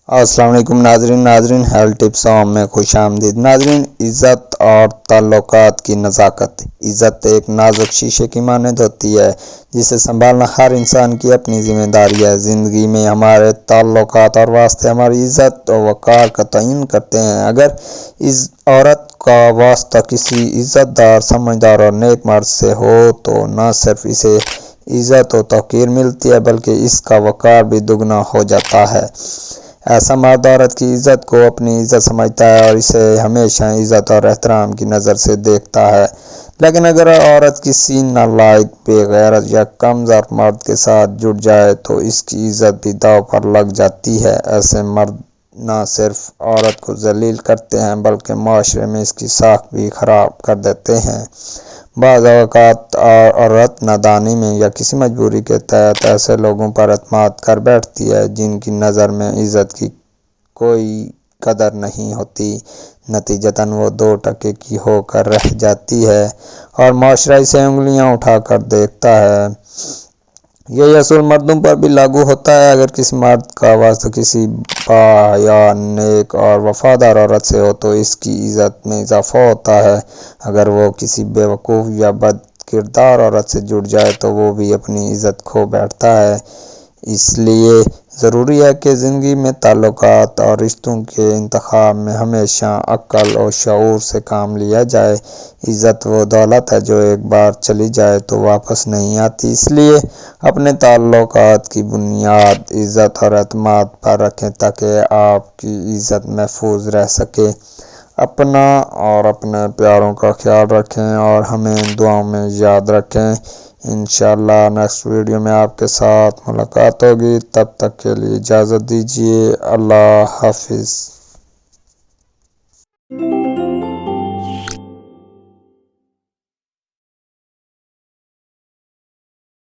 السلام علیکم ناظرین ہیلتھ ٹپس میں خوش آمدید ناظرین۔ عزت اور تعلقات کی نزاکت۔ عزت ایک نازک شیشے کی مانند ہوتی ہے جسے سنبھالنا ہر انسان کی اپنی ذمہ داری ہے۔ زندگی میں ہمارے تعلقات اور واسطے ہماری عزت و وقار کا تعین کرتے ہیں۔ اگر اس عورت کا واسطہ کسی عزت دار، سمجھدار اور نیک مرد سے ہو تو نہ صرف اسے عزت و توقیر ملتی ہے بلکہ اس کا وقار بھی دگنا ہو جاتا ہے۔ ایسا مرد عورت کی عزت کو اپنی عزت سمجھتا ہے اور اسے ہمیشہ عزت اور احترام کی نظر سے دیکھتا ہے۔ لیکن اگر عورت کسی نالائق، بے غیرت یا کمزور مرد کے ساتھ جڑ جائے تو اس کی عزت بھی داؤ پر لگ جاتی ہے۔ ایسے مرد نہ صرف عورت کو ذلیل کرتے ہیں بلکہ معاشرے میں اس کی ساکھ بھی خراب کر دیتے ہیں۔ بعض اوقات عورت نادانی میں یا کسی مجبوری کے تحت ایسے لوگوں پر اعتماد کر بیٹھتی ہے جن کی نظر میں عزت کی کوئی قدر نہیں ہوتی۔ نتیجتاً وہ دو ٹکے کی ہو کر رہ جاتی ہے اور معاشرہ اسے انگلیاں اٹھا کر دیکھتا ہے۔ یہ اصول مردوں پر بھی لاگو ہوتا ہے۔ اگر کسی مرد کا واسطہ کسی باحیا، نیک اور وفادار عورت سے ہو تو اس کی عزت میں اضافہ ہوتا ہے۔ اگر وہ کسی بے وقوف یا بد کردار عورت سے جڑ جائے تو وہ بھی اپنی عزت کھو بیٹھتا ہے۔ اس لیے ضروری ہے کہ زندگی میں تعلقات اور رشتوں کے انتخاب میں ہمیشہ عقل و شعور سے کام لیا جائے۔ عزت وہ دولت ہے جو ایک بار چلی جائے تو واپس نہیں آتی۔ اس لیے اپنے تعلقات کی بنیاد عزت اور اعتماد پر رکھیں تاکہ آپ کی عزت محفوظ رہ سکے۔ اپنا اور اپنے پیاروں کا خیال رکھیں اور ہمیں دعاؤں میں یاد رکھیں۔ انشاءاللہ نیکسٹ ویڈیو میں آپ کے ساتھ ملاقات ہوگی۔ تب تک کے لیے اجازت دیجیے۔ اللہ حافظ۔